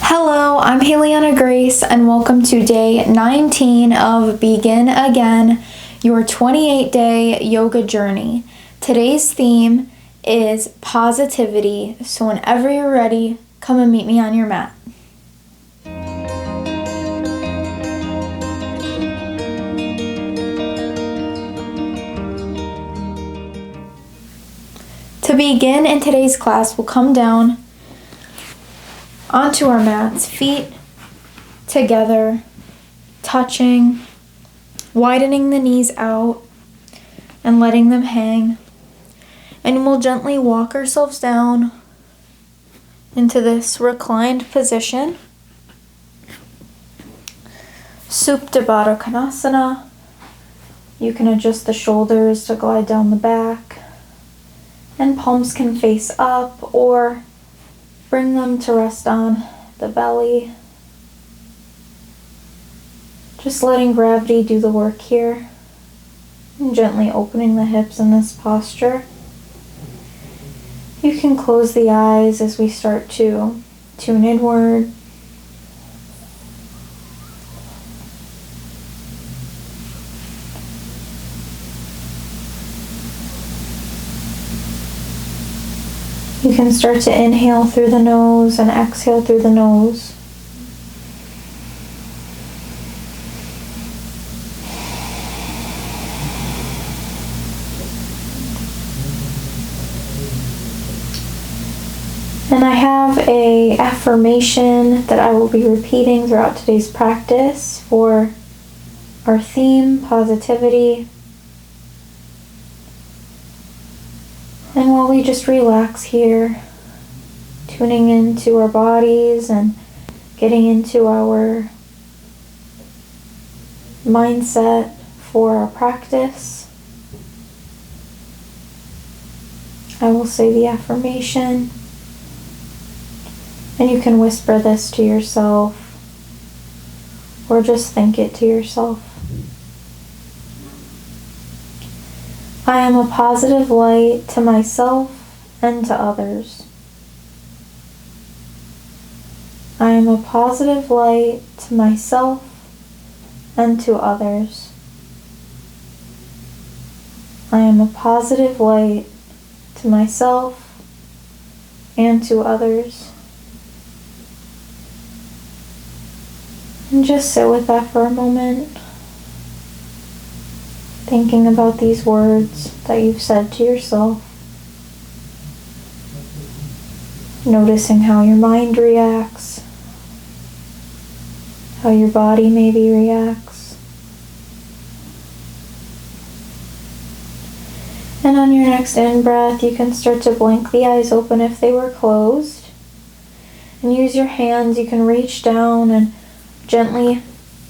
Hello, I'm Hailianna Grace, and welcome to day 19 of Begin Again, your 28-day yoga journey. Today's theme is positivity, so whenever you're ready, come and meet me on your mat. To begin in today's class, we'll come down onto our mats, feet together, touching, widening the knees out and letting them hang. And we'll gently walk ourselves down into this reclined position. Supta Baddha Konasana. You can adjust the shoulders to glide down the back, and palms can face up or bring them to rest on the belly. Just letting gravity do the work here, and gently opening the hips in this posture. You can close the eyes as we start to tune inward. You can start to inhale through the nose and exhale through the nose. And I have an affirmation that I will be repeating throughout today's practice for our theme, positivity. And while we just relax here, tuning into our bodies and getting into our mindset for our practice, I will say the affirmation, and you can whisper this to yourself or just think it to yourself. I am a positive light to myself and to others. I am a positive light to myself and to others. I am a positive light to myself and to others. And just sit with that for a moment, thinking about these words that you've said to yourself. Noticing how your mind reacts, how your body maybe reacts. And on your next in-breath, you can start to blink the eyes open if they were closed. And use your hands, you can reach down and gently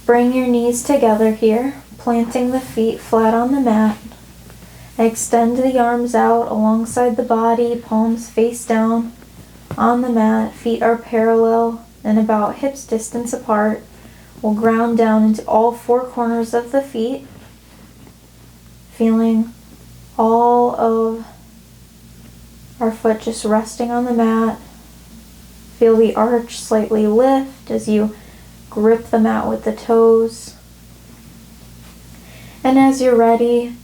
bring your knees together here, planting the feet flat on the mat. Extend the arms out alongside the body, palms face down on the mat. Feet are parallel and about hips distance apart. We'll ground down into all four corners of the feet, feeling all of our foot just resting on the mat. Feel the arch slightly lift as you grip the mat with the toes. And as you're ready,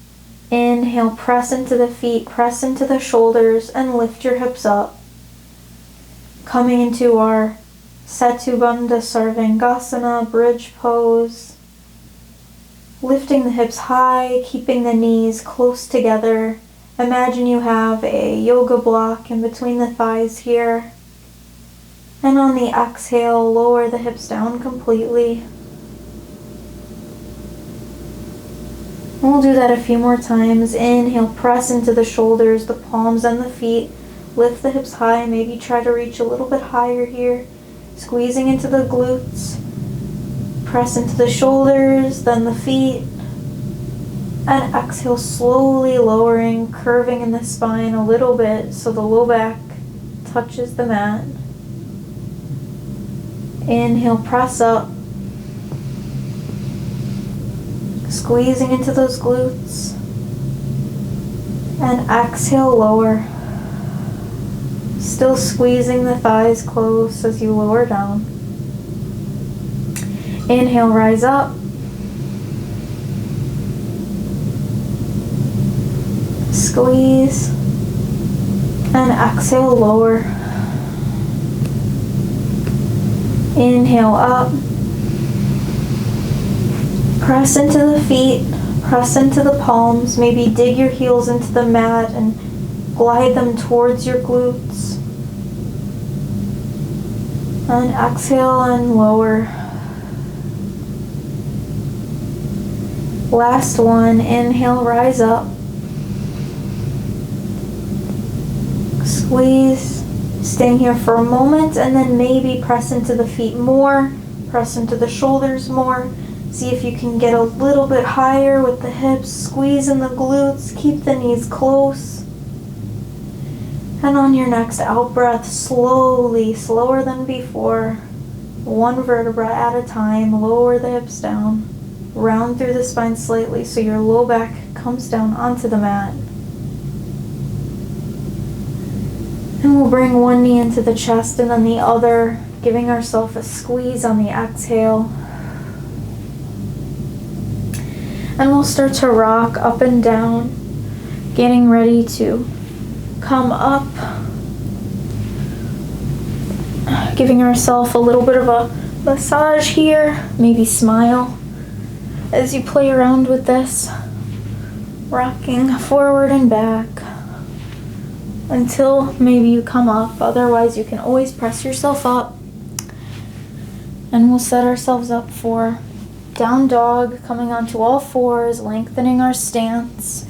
inhale, press into the feet, press into the shoulders, and lift your hips up. Coming into our Setu Bandha Sarvangasana, bridge pose. Lifting the hips high, keeping the knees close together. Imagine you have a yoga block in between the thighs here. And on the exhale, lower the hips down completely. And we'll do that a few more times. Inhale, press into the shoulders, the palms and the feet. Lift the hips high, maybe try to reach a little bit higher here. Squeezing into the glutes. Press into the shoulders, then the feet. And exhale, slowly lowering, curving in the spine a little bit so the low back touches the mat. Inhale, press up. Squeezing into those glutes. And exhale, lower. Still squeezing the thighs close as you lower down. Inhale, rise up. Squeeze. And exhale, lower. Inhale up. Press into the feet. Press into the palms. Maybe dig your heels into the mat and glide them towards your glutes. And exhale and lower. Last one. Inhale, rise up. Squeeze. Staying here for a moment and then maybe press into the feet more. Press into the shoulders more. See if you can get a little bit higher with the hips. Squeeze in the glutes. Keep the knees close. And on your next out breath, slowly, slower than before, one vertebra at a time, lower the hips down. Round through the spine slightly so your low back comes down onto the mat. And we'll bring one knee into the chest and then the other, giving ourselves a squeeze on the exhale. And we'll start to rock up and down, getting ready to come up, giving ourselves a little bit of a massage here. Maybe smile as you play around with this, rocking forward and back until maybe you come up. Otherwise, you can always press yourself up. And we'll set ourselves up for down dog, coming onto all fours, lengthening our stance,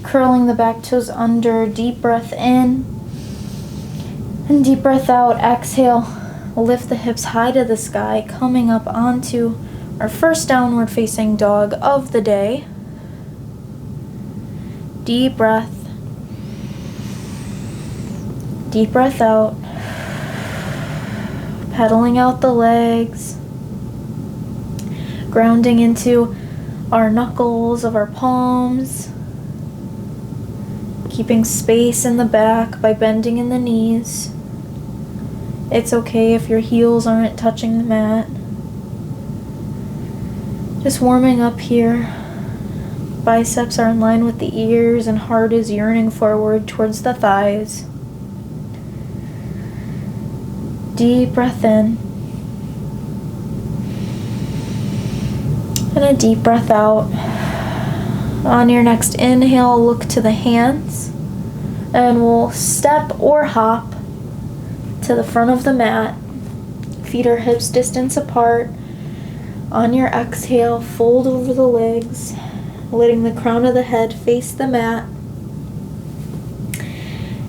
curling the back toes under. Deep breath in and deep breath out. Exhale, lift the hips high to the sky, coming up onto our first downward facing dog of the day. Deep breath. Deep breath out. Pedaling out the legs. Grounding into our knuckles of our palms. Keeping space in the back by bending in the knees. It's okay if your heels aren't touching the mat. Just warming up here. Biceps are in line with the ears and heart is yearning forward towards the thighs. Deep breath in. And a deep breath out. On your next inhale, look to the hands. And we'll step or hop to the front of the mat. Feet are hips distance apart. On your exhale, fold over the legs, letting the crown of the head face the mat.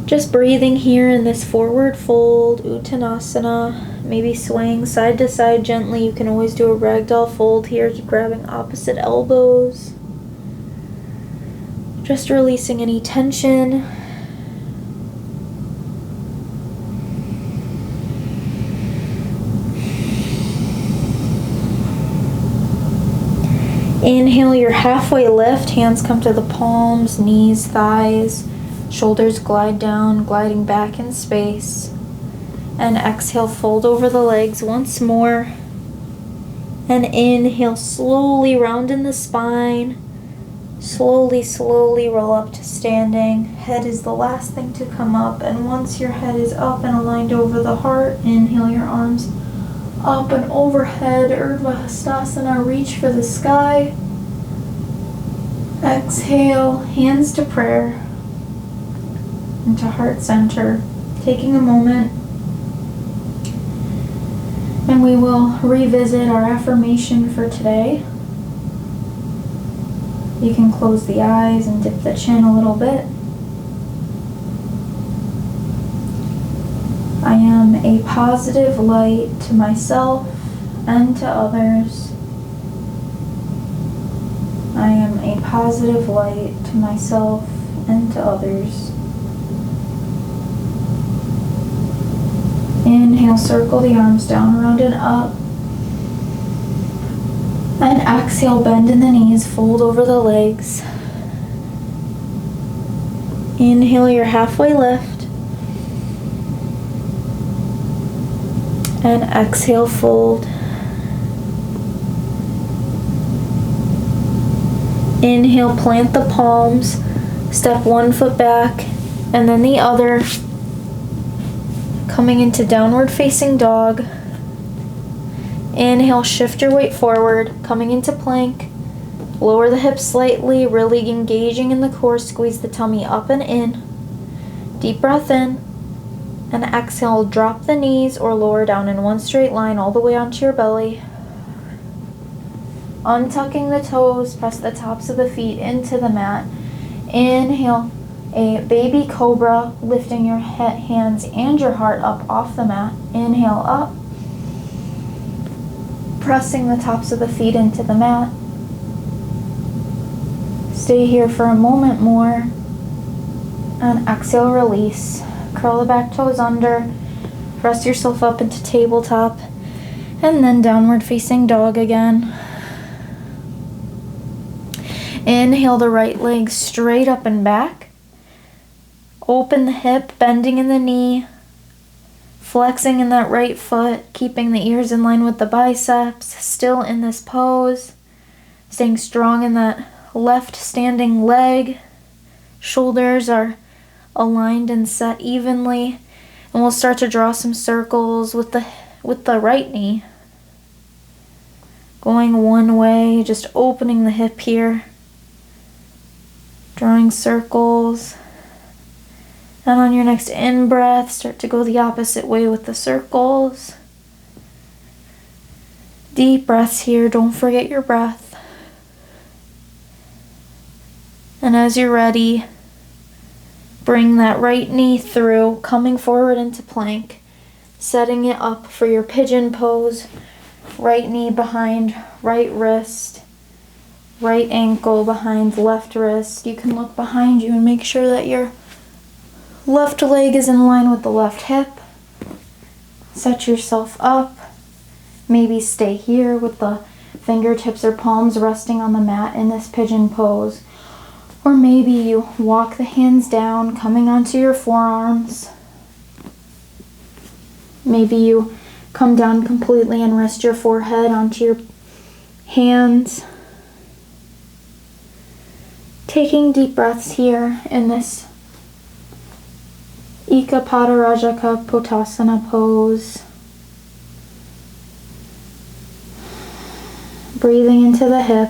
Just breathing here in this forward fold, Uttanasana, maybe swaying side to side gently. You can always do a ragdoll fold here, grabbing opposite elbows. Just releasing any tension. Inhale your halfway lift, hands come to the palms, knees, thighs, shoulders glide down, gliding back in space. And exhale, fold over the legs once more. And inhale, slowly round in the spine. Slowly, slowly roll up to standing. Head is the last thing to come up. And once your head is up and aligned over the heart, inhale your arms up and overhead, Urdhva Hastasana, reach for the sky. Exhale, hands to prayer, into heart center, taking a moment. And we will revisit our affirmation for today. You can close the eyes and dip the chin a little bit. I am a positive light to myself and to others. I am a positive light to myself and to others. Inhale, circle the arms down, round and up. And exhale, bend in the knees, fold over the legs. Inhale your halfway lift. And exhale, fold. Inhale, plant the palms, step one foot back and then the other, coming into downward facing dog. Inhale, shift your weight forward, coming into plank. Lower the hips slightly, really engaging in the core, squeeze the tummy up and in. Deep breath in, and exhale, drop the knees or lower down in one straight line all the way onto your belly. Untucking the toes, press the tops of the feet into the mat. Inhale, a baby cobra, lifting your hands and your heart up off the mat. Inhale up, pressing the tops of the feet into the mat. Stay here for a moment more, and exhale, release. Curl the back toes under, press yourself up into tabletop, and then downward facing dog again. Inhale the right leg straight up and back. Open the hip, bending in the knee, flexing in that right foot, keeping the ears in line with the biceps, still in this pose, staying strong in that left standing leg. Shoulders are aligned and set evenly, and we'll start to draw some circles with the right knee. Going one way, just opening the hip here, drawing circles. And on your next in-breath, start to go the opposite way with the circles. Deep breaths here, don't forget your breath. And as you're ready, bring that right knee through, coming forward into plank, setting it up for your pigeon pose. Right knee behind right wrist, right ankle behind left wrist. You can look behind you and make sure that your left leg is in line with the left hip. Set yourself up. Maybe stay here with the fingertips or palms resting on the mat in this pigeon pose. Or maybe you walk the hands down, coming onto your forearms. Maybe you come down completely and rest your forehead onto your hands. Taking deep breaths here in this Ekapada Rajaka Potasana pose. Breathing into the hip.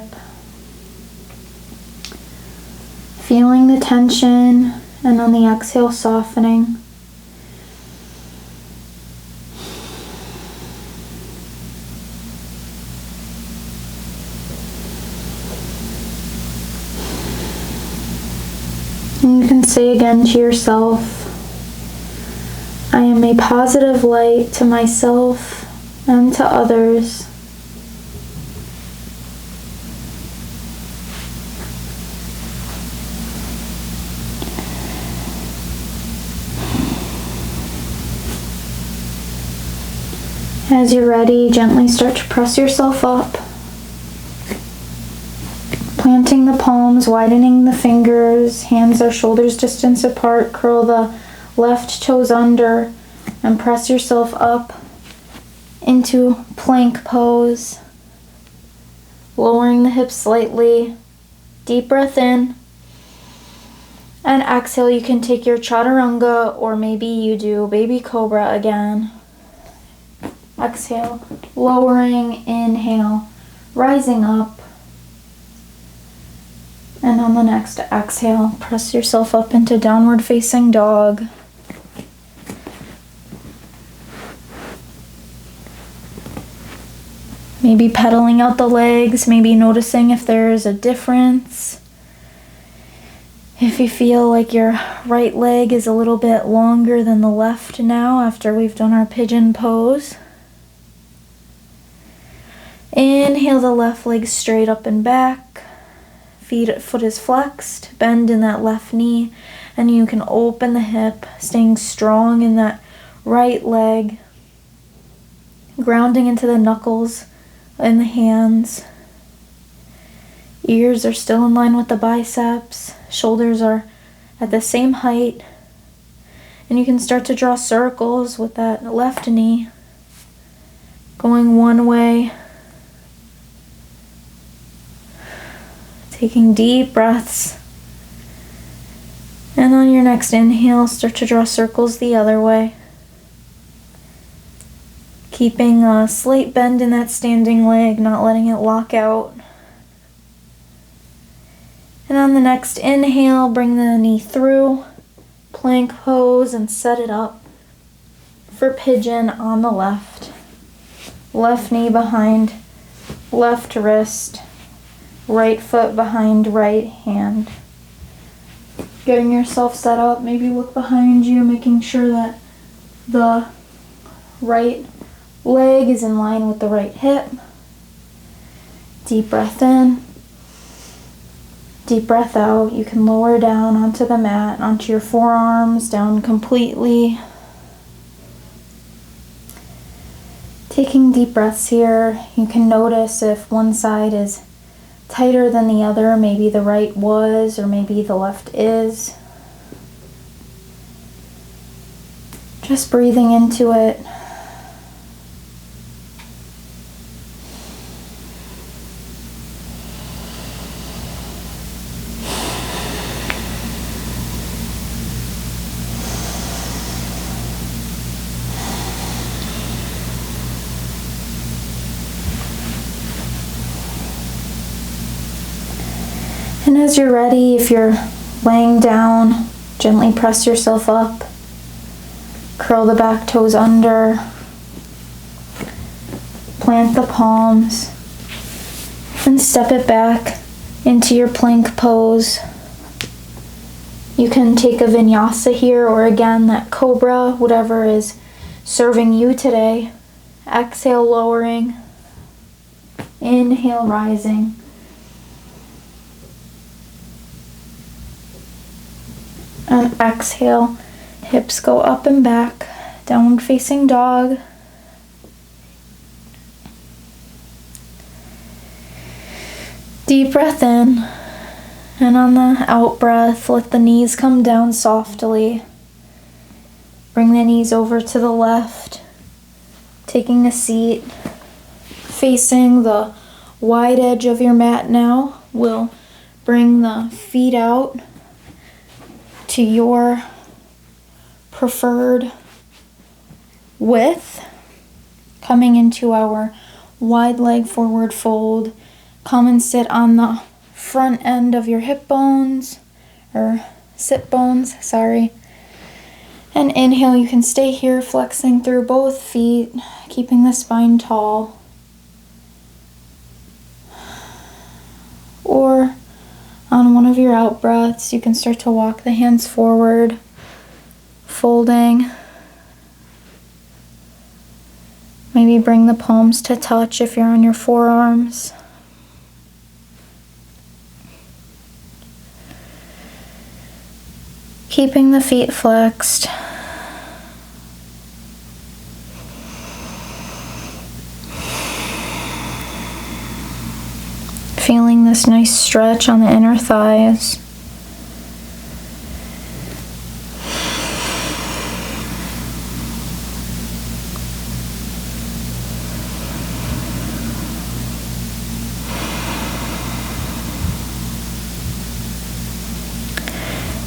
Feeling the tension, and on the exhale, softening. And you can say again to yourself, I am a positive light to myself and to others. As you're ready, gently start to press yourself up. Planting the palms, widening the fingers, hands are shoulders distance apart. Curl the left toes under and press yourself up into plank pose. Lowering the hips slightly. Deep breath in. And exhale, you can take your chaturanga, or maybe you do baby cobra again. Exhale, lowering, inhale, rising up. And on the next exhale, press yourself up into downward facing dog. Maybe pedaling out the legs, maybe noticing if there's a difference. If you feel like your right leg is a little bit longer than the left now after we've done our pigeon pose. Inhale the left leg straight up and back. Foot is flexed, bend in that left knee, and you can open the hip, staying strong in that right leg. Grounding into the knuckles in the hands. Ears are still in line with the biceps. Shoulders are at the same height. And you can start to draw circles with that left knee. Going one way. Taking deep breaths. And on your next inhale, start to draw circles the other way. Keeping a slight bend in that standing leg, not letting it lock out. And on the next inhale, bring the knee through, plank pose, and set it up for pigeon on the left. Left knee behind left wrist, right foot behind right hand. Getting yourself set up, maybe look behind you, making sure that the right leg is in line with the right hip. Deep breath in. Deep breath out. You can lower down onto the mat, onto your forearms, down completely. Taking deep breaths here, you can notice if one side is tighter than the other, maybe the right was, or maybe the left is. Just breathing into it. And as you're ready, if you're laying down, gently press yourself up. Curl the back toes under. Plant the palms. And step it back into your plank pose. You can take a vinyasa here, or again, that cobra, whatever is serving you today. Exhale, lowering. Inhale, rising. And exhale, hips go up and back, downward facing dog. Deep breath in, and on the out breath, let the knees come down softly. Bring the knees over to the left, taking a seat, facing the wide edge of your mat now. We'll bring the feet out to your preferred width, coming into our wide leg forward fold. Come and sit on the front end of your hip bones, or sit bones, sorry. And inhale, you can stay here flexing through both feet, keeping the spine tall. Or on one of your out breaths, you can start to walk the hands forward, folding. Maybe bring the palms to touch if you're on your forearms. Keeping the feet flexed. Feeling this nice stretch on the inner thighs.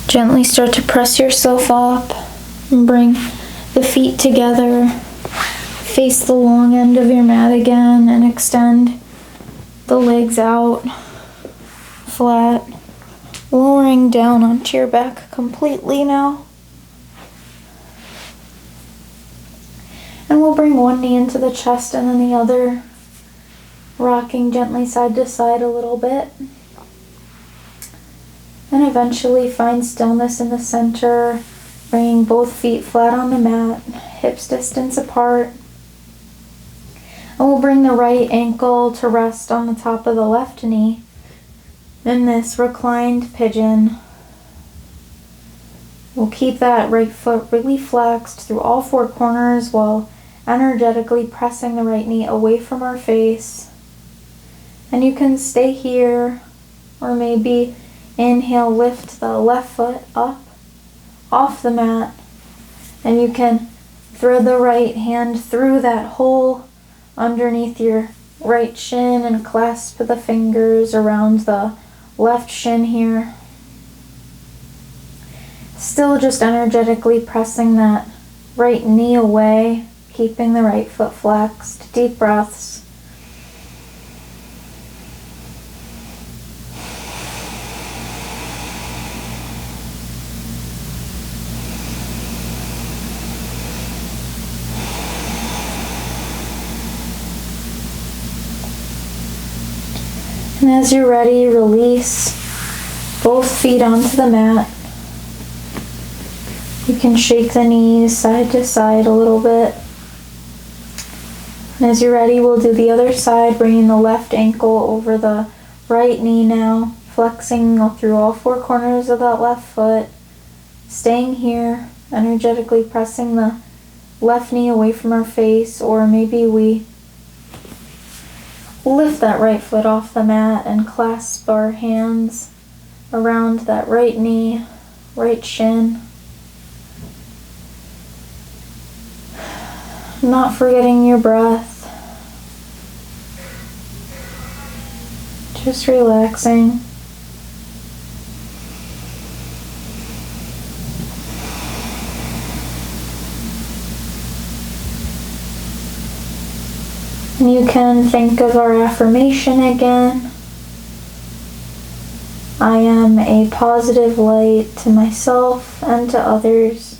Gently start to press yourself up and bring the feet together. Face the long end of your mat again and extend the legs out flat, lowering down onto your back completely now. And we'll bring one knee into the chest and then the other, rocking gently side to side a little bit. And eventually find stillness in the center, bringing both feet flat on the mat, hips distance apart. And we'll bring the right ankle to rest on the top of the left knee in this reclined pigeon. We'll keep that right foot really flexed through all four corners while energetically pressing the right knee away from our face. And you can stay here, or maybe inhale, lift the left foot up off the mat, and you can thread the right hand through that hole underneath your right shin and clasp the fingers around the left shin here. Still just energetically pressing that right knee away, keeping the right foot flexed. Deep breaths. And as you're ready, release both feet onto the mat. You can shake the knees side to side a little bit. And as you're ready, we'll do the other side, bringing the left ankle over the right knee now, flexing through all four corners of that left foot, staying here, energetically pressing the left knee away from our face, or maybe we lift that right foot off the mat and clasp our hands around that right knee, right shin. Not forgetting your breath. Just relaxing. And you can think of our affirmation again. I am a positive light to myself and to others.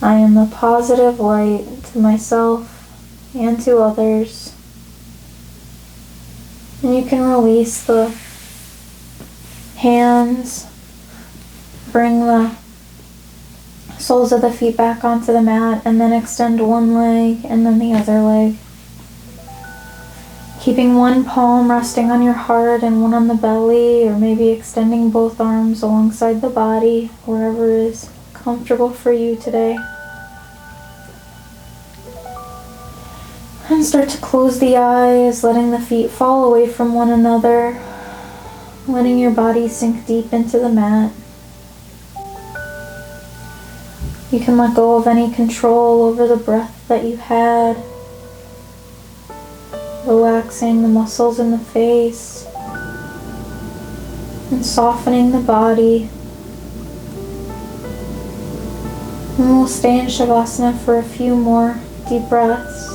I am a positive light to myself and to others. And you can release the hands, bring the soles of the feet back onto the mat, and then extend one leg and then the other leg. Keeping one palm resting on your heart and one on the belly, or maybe extending both arms alongside the body, wherever is comfortable for you today. And start to close the eyes, letting the feet fall away from one another, letting your body sink deep into the mat. You can let go of any control over the breath that you had, relaxing the muscles in the face and softening the body. And we'll stay in Shavasana for a few more deep breaths.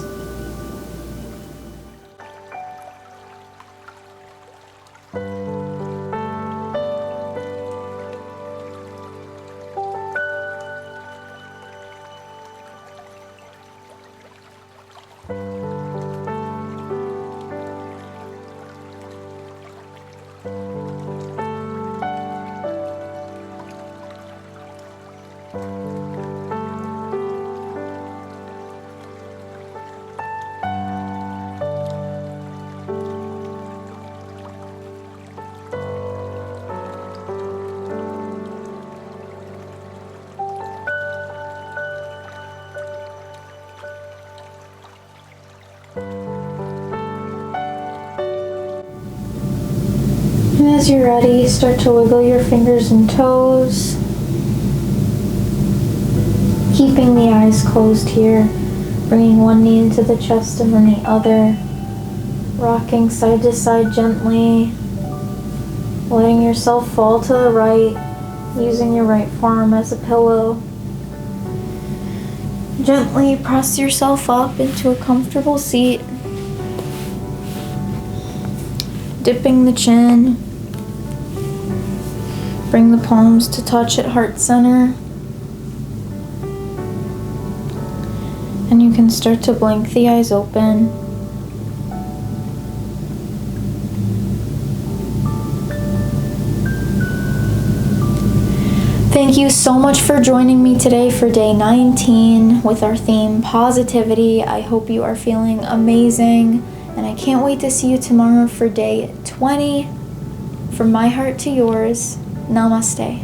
And as you're ready, start to wiggle your fingers and toes, keeping the eyes closed here, bringing one knee into the chest and then the other, rocking side to side gently, letting yourself fall to the right, using your right forearm as a pillow. Gently press yourself up into a comfortable seat, dipping the chin. Bring the palms to touch at heart center. And you can start to blink the eyes open. Thank you so much for joining me today for day 19 with our theme positivity. I hope you are feeling amazing, and I can't wait to see you tomorrow for day 20. From my heart to yours, namaste.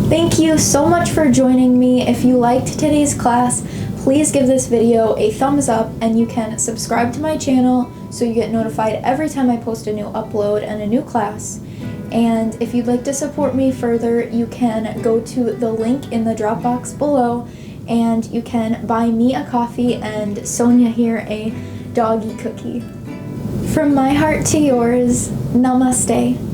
Thank you so much for joining me. If you liked today's class, please give this video a thumbs up, and you can subscribe to my channel so you get notified every time I post a new upload and a new class. And if you'd like to support me further, you can go to the link in the Dropbox below and you can buy me a coffee and Sonia here a doggy cookie. From my heart to yours, namaste.